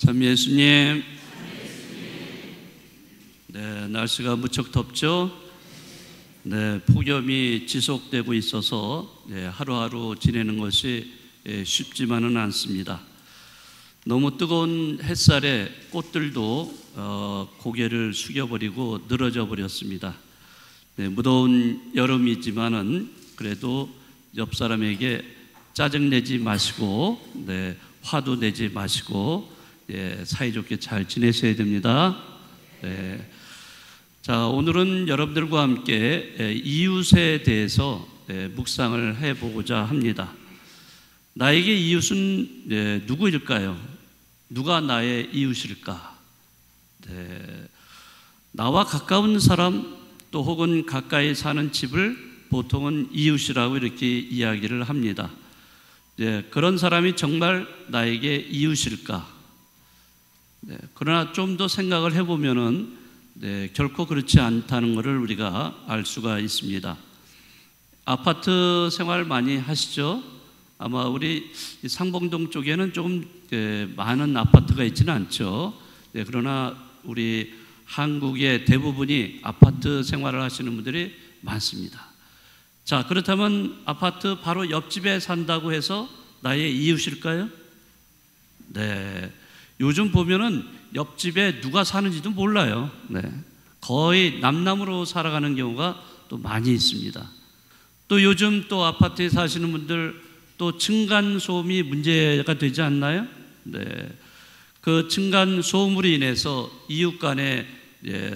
참 예수님. 네, 날씨가 무척 덥죠? 네, 폭염이 지속되고 있어서 하루하루 지내는 것이 쉽지만은 않습니다. 너무 뜨거운 햇살에 꽃들도 고개를 숙여버리고 늘어져 버렸습니다. 네, 무더운 여름이지만은 그래도 옆 사람에게 짜증내지 마시고, 화도 내지 마시고, 사이좋게 잘 지내셔야 됩니다. 자, 오늘은 여러분들과 함께 이웃에 대해서 묵상을 해보고자 합니다. 나에게 이웃은 누구일까요? 누가 나의 이웃일까? 나와 가까운 사람, 또 혹은 가까이 사는 집을 보통은 이웃이라고 이렇게 이야기를 합니다. 그런 사람이 정말 나에게 이웃일까? 그러나 좀 더 생각을 해보면은 결코 그렇지 않다는 것을 우리가 알 수가 있습니다. 아파트 생활 많이 하시죠? 아마 우리 상봉동 쪽에는 조금 많은 아파트가 있지는 않죠. 그러나 우리 한국의 대부분이 아파트 생활을 하시는 분들이 많습니다. 자, 그렇다면 아파트 바로 옆집에 산다고 해서 나의 이웃일까요? 네. 요즘 보면은 옆집에 누가 사는지도 몰라요. 거의 남남으로 살아가는 경우가 또 많이 있습니다. 또 요즘 또 아파트에 사시는 분들 또 층간소음이 문제가 되지 않나요? 그 층간소음으로 인해서 이웃 간에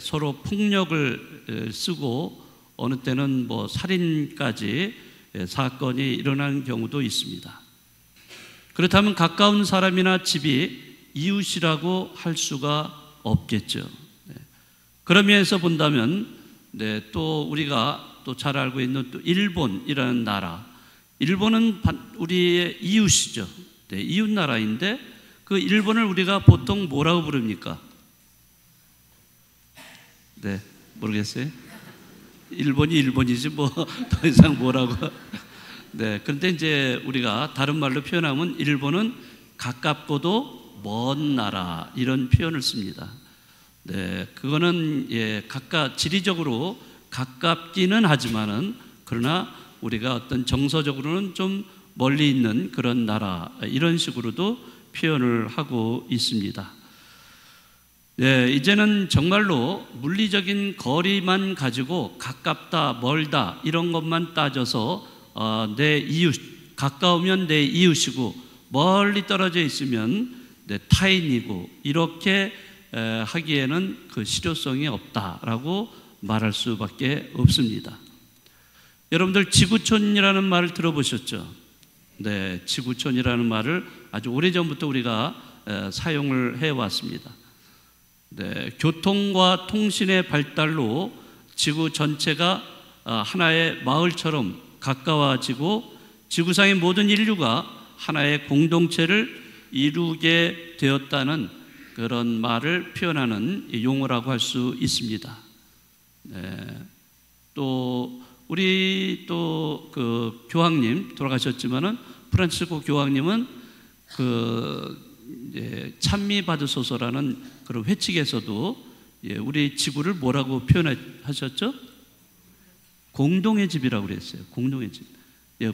서로 폭력을 쓰고 어느 때는 뭐 살인까지 사건이 일어나는 경우도 있습니다. 그렇다면 가까운 사람이나 집이 이웃이라고 할 수가 없겠죠. 그런 면에서 본다면 또 우리가 또 잘 알고 있는 또 일본이라는 나라, 일본은 우리의 이웃이죠. 이웃 나라인데 그 일본을 우리가 보통 뭐라고 부릅니까? 모르겠어요. 일본이 일본이지 뭐 더 이상 뭐라고. 그런데 이제 우리가 다른 말로 표현하면 일본은 가깝고도 먼 나라 이런 표현을 씁니다. 그거는 지리적으로 가깝기는 하지만은 그러나 우리가 어떤 정서적으로는 좀 멀리 있는 그런 나라 이런 식으로도 표현을 하고 있습니다. 이제는 정말로 물리적인 거리만 가지고 가깝다 멀다 이런 것만 따져서 내 이웃, 가까우면 내 이웃이고 멀리 떨어져 있으면 내 타인이고 이렇게 하기에는 그 실효성이 없다라고 말할 수밖에 없습니다. 여러분들 지구촌이라는 말을 들어보셨죠? 지구촌이라는 말을 아주 오래전부터 우리가 사용을 해왔습니다. 교통과 통신의 발달로 지구 전체가 하나의 마을처럼 가까워지고 지구상의 모든 인류가 하나의 공동체를 이루게 되었다는 그런 말을 표현하는 용어라고 할 수 있습니다. 또 우리 또 그 교황님 돌아가셨지만은 프란치스코 교황님은 찬미 받으소서라는 그런 회칙에서도 우리 지구를 뭐라고 표현하셨죠? 공동의 집이라고 그랬어요. 공동의 집.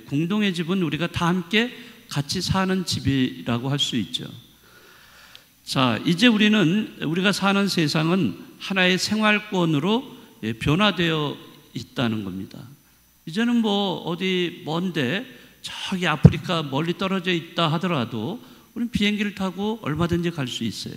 공동의 집은 우리가 다 함께 같이 사는 집이라고 할 수 있죠. 자, 이제 우리가 사는 세상은 하나의 생활권으로 변화되어 있다는 겁니다. 이제는 뭐 어디 먼데 저기 아프리카 멀리 떨어져 있다 하더라도 우리는 비행기를 타고 얼마든지 갈 수 있어요.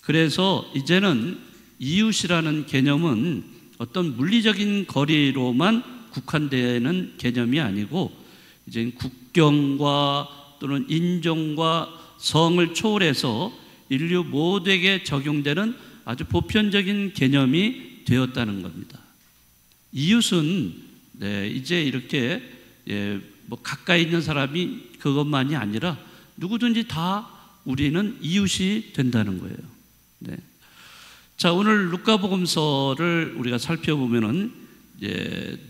그래서 이제는 이웃이라는 개념은 어떤 물리적인 거리로만 국한되는 개념이 아니고 이제 국경과 또는 인종과 성을 초월해서 인류 모두에게 적용되는 아주 보편적인 개념이 되었다는 겁니다. 이웃은 이제 이렇게 뭐 가까이 있는 사람이 그것만이 아니라 누구든지 다 우리는 이웃이 된다는 거예요. 자, 오늘 루카복음서를 우리가 살펴보면은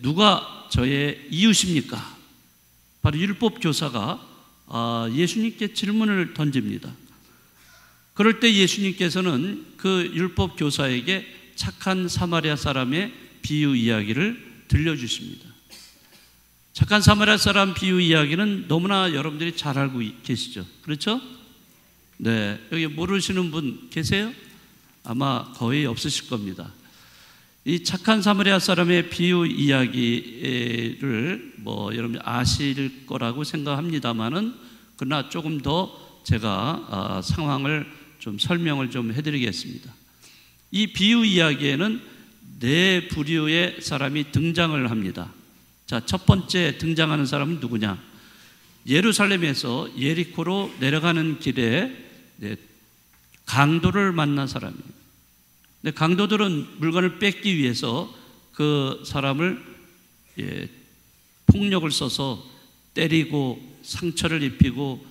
누가 저의 이웃입니까? 바로 율법 교사가 예수님께 질문을 던집니다. 그럴 때 예수님께서는 그 율법 교사에게 착한 사마리아 사람의 비유 이야기를 들려주십니다. 착한 사마리아 사람 비유 이야기는 너무나 여러분들이 잘 알고 계시죠? 그렇죠? 네, 여기 모르시는 분 계세요? 아마 거의 없으실 겁니다. 이 착한 사마리아 사람의 비유 이야기를 여러분 아실 거라고 생각합니다만은, 그러나 조금 더 제가 상황을 좀 설명을 좀 해드리겠습니다. 이 비유 이야기에는 네 부류의 사람이 등장을 합니다. 자, 첫 번째 등장하는 사람은 누구냐? 예루살렘에서 예리코로 내려가는 길에 강도를 만난 사람이에요. 근데 강도들은 물건을 뺏기 위해서 그 사람을 폭력을 써서 때리고 상처를 입히고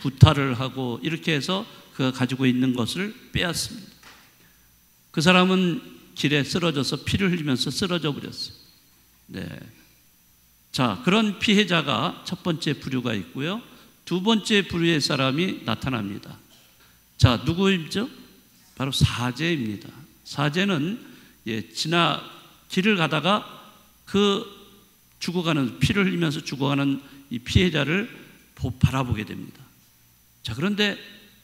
구타를 하고 이렇게 해서 그가 가지고 있는 것을 빼앗습니다. 그 사람은 길에 쓰러져서 피를 흘리면서 쓰러져 버렸어요. 네. 자, 그런 피해자가 첫 번째 부류가 있고요. 두 번째 부류의 사람이 나타납니다. 자, 누구이죠? 바로 사제입니다. 사제는 길을 가다가 그 죽어가는, 피를 흘리면서 죽어가는 이 피해자를 바라보게 됩니다. 자, 그런데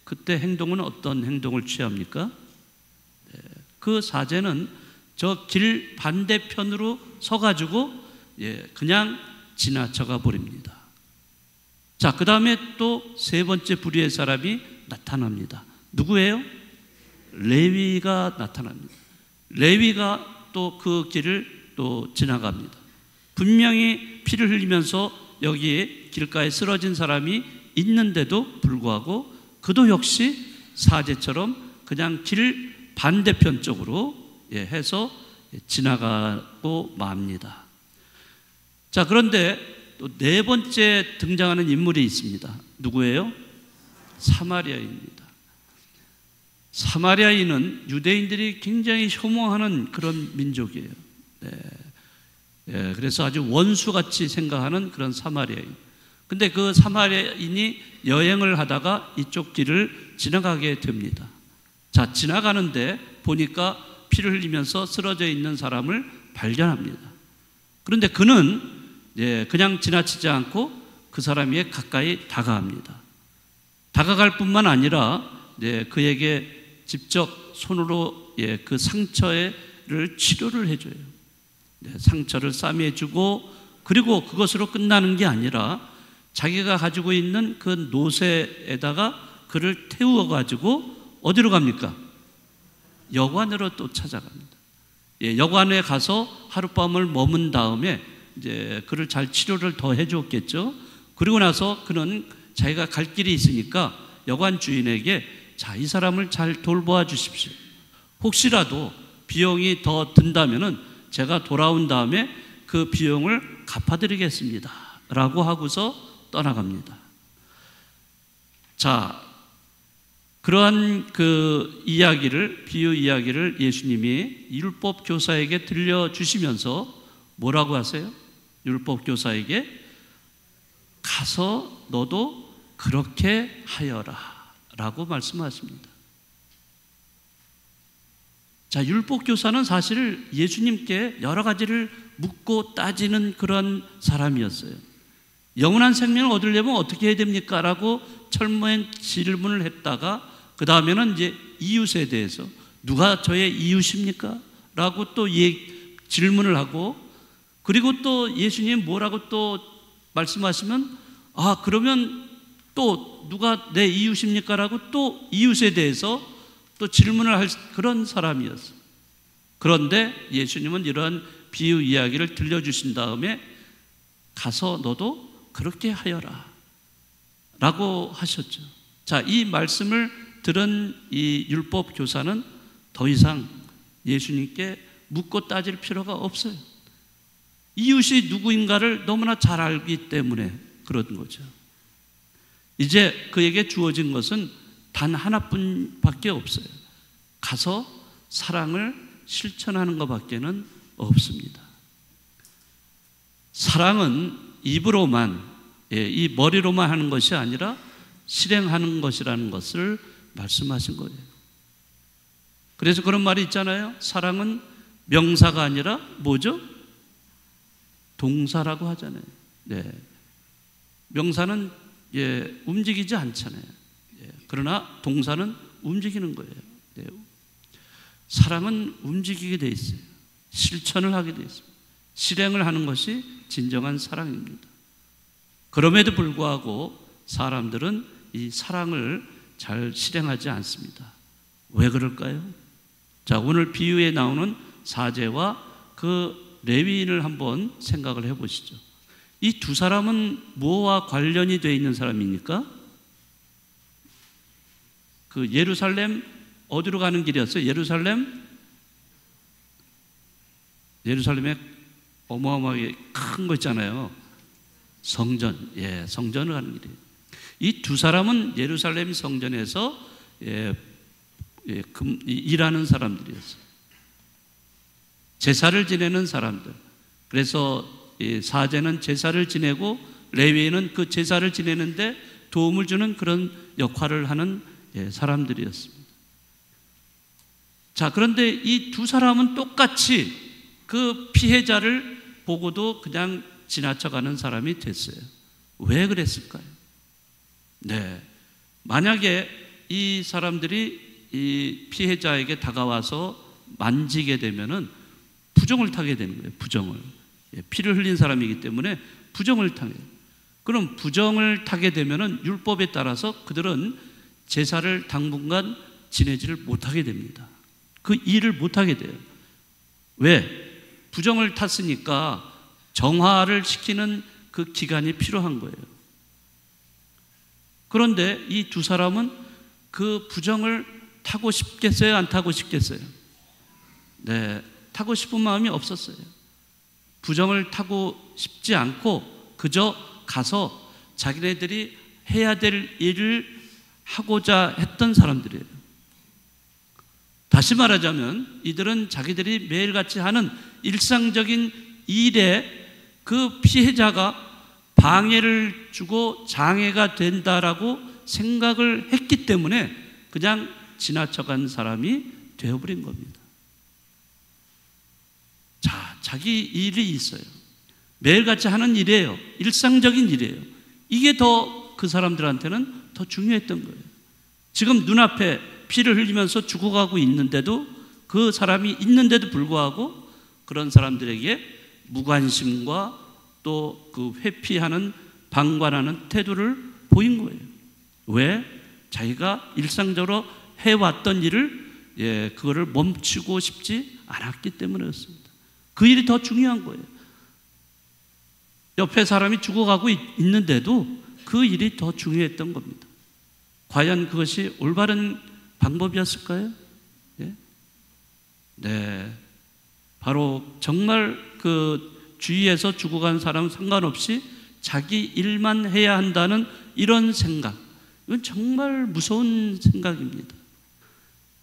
그때 행동은 어떤 행동을 취합니까? 네, 그 사제는 저 길 반대편으로 서가지고 그냥 지나쳐가 버립니다. 자, 그 다음에 또 세 번째 부류의 사람이 나타납니다. 누구예요? 레위가 나타납니다. 레위가 또 그 길을 또 지나갑니다. 분명히 피를 흘리면서 여기에 길가에 쓰러진 사람이 있는데도 불구하고 그도 역시 사제처럼 그냥 길 반대편 쪽으로 해서 지나가고 맙니다. 자, 그런데 또 네 번째 등장하는 인물이 있습니다. 누구예요? 사마리아인입니다. 사마리아인은 유대인들이 굉장히 혐오하는 그런 민족이에요. 네. 그래서 아주 원수같이 생각하는 그런 사마리아인. 근데 그 사마리아인이 여행을 하다가 이쪽 길을 지나가게 됩니다. 자, 지나가는데 보니까 피를 흘리면서 쓰러져 있는 사람을 발견합니다. 그런데 그는 그냥 지나치지 않고 그 사람에게 가까이 다가갑니다. 다가갈 뿐만 아니라 그에게 직접 손으로 그 상처를 치료를 해줘요. 상처를 싸매주고, 그리고 그것으로 끝나는 게 아니라 자기가 가지고 있는 그 노새에다가 그를 태워가지고 어디로 갑니까? 여관으로 또 찾아갑니다. 여관에 가서 하룻밤을 머문 다음에 이제 그를 잘 치료를 더 해줬겠죠. 그리고 나서 그는 자기가 갈 길이 있으니까 여관 주인에게, 자, 이 사람을 잘 돌보아 주십시오. 혹시라도 비용이 더 든다면은 제가 돌아온 다음에 그 비용을 갚아드리겠습니다 라고 하고서 떠나갑니다. 자, 그러한 그 이야기를, 비유 이야기를 예수님이 율법 교사에게 들려주시면서 뭐라고 하세요? 율법 교사에게 가서 너도 그렇게 하여라 라고 말씀하십니다. 자, 율법 교사는 사실 예수님께 여러 가지를 묻고 따지는 그런 사람이었어요. 영원한 생명을 얻으려면 어떻게 해야 됩니까? 라고 철모엔 질문을 했다가 그 다음에는 이제 이웃에 대해서 누가 저의 이웃입니까? 라고 또 질문을 하고, 그리고 또 예수님 뭐라고 또 말씀하시면, 아, 그러면 또 누가 내 이웃입니까? 라고 또 이웃에 대해서 또 질문을 할 그런 사람이었어요. 그런데 예수님은 이러한 비유 이야기를 들려주신 다음에 가서 너도 그렇게 하여라 라고 하셨죠. 자, 이 말씀을 들은 이 율법 교사는 더 이상 예수님께 묻고 따질 필요가 없어요. 이웃이 누구인가를 너무나 잘 알기 때문에 그런 거죠. 이제 그에게 주어진 것은 단 하나뿐밖에 없어요. 가서 사랑을 실천하는 것밖에는 없습니다. 사랑은 입으로만, 이 머리로만 하는 것이 아니라 실행하는 것이라는 것을 말씀하신 거예요. 그래서 그런 말이 있잖아요. 사랑은 명사가 아니라 뭐죠? 동사라고 하잖아요. 네. 명사는 움직이지 않잖아요. 그러나 동사는 움직이는 거예요. 네. 사랑은 움직이게 돼 있어요. 실천을 하게 돼 있어요. 실행을 하는 것이 진정한 사랑입니다. 그럼에도 불구하고 사람들은 이 사랑을 잘 실행하지 않습니다. 왜 그럴까요? 자, 오늘 비유에 나오는 사제와 그 레위인을 한번 생각을 해보시죠. 이 두 사람은 뭐와 관련이 되어 있는 사람입니까? 그 예루살렘 어디로 가는 길이었어요? 예루살렘에 어마어마하게 큰 거 있잖아요. 성전, 성전을 가는 길이에요. 이 두 사람은 예루살렘 성전에서 일하는 사람들이었어요. 제사를 지내는 사람들. 그래서 사제는 제사를 지내고 레위인은 그 제사를 지내는데 도움을 주는 그런 역할을 하는 사람들이었습니다. 자, 그런데 이 두 사람은 똑같이 그 피해자를 보고도 그냥 지나쳐가는 사람이 됐어요. 왜 그랬을까요? 네, 만약에 이 사람들이 이 피해자에게 다가와서 만지게 되면은 부정을 타게 되는 거예요. 부정을. 피를 흘린 사람이기 때문에 부정을 타게. 그럼 부정을 타게 되면은 율법에 따라서 그들은 제사를 당분간 지내지를 못하게 됩니다. 그 일을 못하게 돼요. 왜? 부정을 탔으니까 정화를 시키는 그 기간이 필요한 거예요. 그런데 이 두 사람은 그 부정을 타고 싶겠어요? 안 타고 싶겠어요? 네, 타고 싶은 마음이 없었어요. 부정을 타고 싶지 않고 그저 가서 자기네들이 해야 될 일을 하고자 했던 사람들이에요. 다시 말하자면 이들은 자기들이 매일같이 하는 일상적인 일에 그 피해자가 방해를 주고 장애가 된다라고 생각을 했기 때문에 그냥 지나쳐간 사람이 되어버린 겁니다. 자, 자기 일이 있어요. 매일같이 하는 일이에요. 일상적인 일이에요. 이게 더 그 사람들한테는 더 중요했던 거예요. 지금 눈앞에 피를 흘리면서 죽어가고 있는데도 그 사람이 있는데도 불구하고 그런 사람들에게 무관심과 또 그 회피하는 방관하는 태도를 보인 거예요. 왜? 자기가 일상적으로 해왔던 일을 그거를 멈추고 싶지 않았기 때문이었습니다. 그 일이 더 중요한 거예요. 옆에 사람이 죽어가고 있는데도 그 일이 더 중요했던 겁니다. 과연 그것이 올바른 방법이었을까요? 네, 바로 정말 그 주위에서 죽어간 사람 상관없이 자기 일만 해야 한다는 이런 생각, 이건 정말 무서운 생각입니다.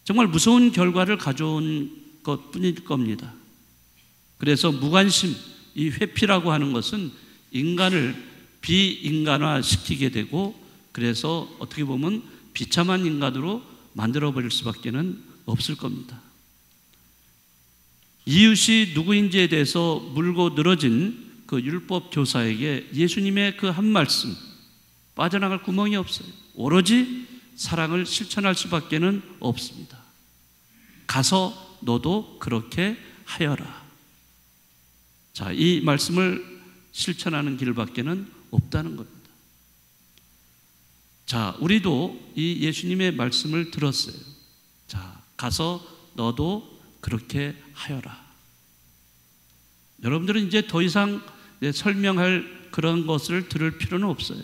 정말 무서운 결과를 가져온 것뿐일 겁니다. 그래서 무관심, 이 회피라고 하는 것은 인간을 비인간화시키게 되고 그래서 어떻게 보면 비참한 인간으로 만들어버릴 수밖에 없을 겁니다. 이웃이 누구인지에 대해서 물고 늘어진 그 율법 교사에게 예수님의 그 한 말씀, 빠져나갈 구멍이 없어요. 오로지 사랑을 실천할 수밖에 없습니다. 가서 너도 그렇게 하여라. 자, 이 말씀을 실천하는 길밖에 없다는 겁니다. 자, 우리도 이 예수님의 말씀을 들었어요. 자, 가서 너도 그렇게 하여라. 여러분들은 이제 더 이상 설명할 그런 것을 들을 필요는 없어요.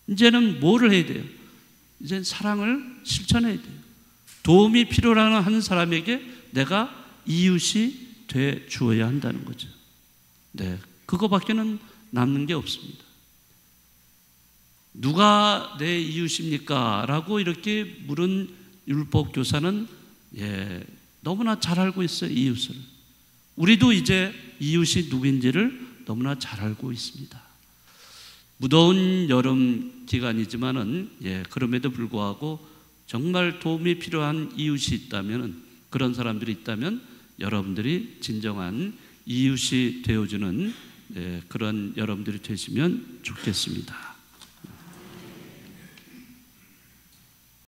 이제는 뭐를 해야 돼요? 이제 사랑을 실천해야 돼요. 도움이 필요로 하는 사람에게 내가 이웃이 돼 주어야 한다는 거죠. 네, 그거밖에는 남는 게 없습니다. 누가 내 이웃입니까? 라고 이렇게 물은 율법 교사는 너무나 잘 알고 있어요. 이웃을. 우리도 이제 이웃이 누구인지를 너무나 잘 알고 있습니다. 무더운 여름 기간이지만은 그럼에도 불구하고 정말 도움이 필요한 이웃이 있다면, 그런 사람들이 있다면 여러분들이 진정한 이웃이 되어주는 그런 여러분들이 되시면 좋겠습니다.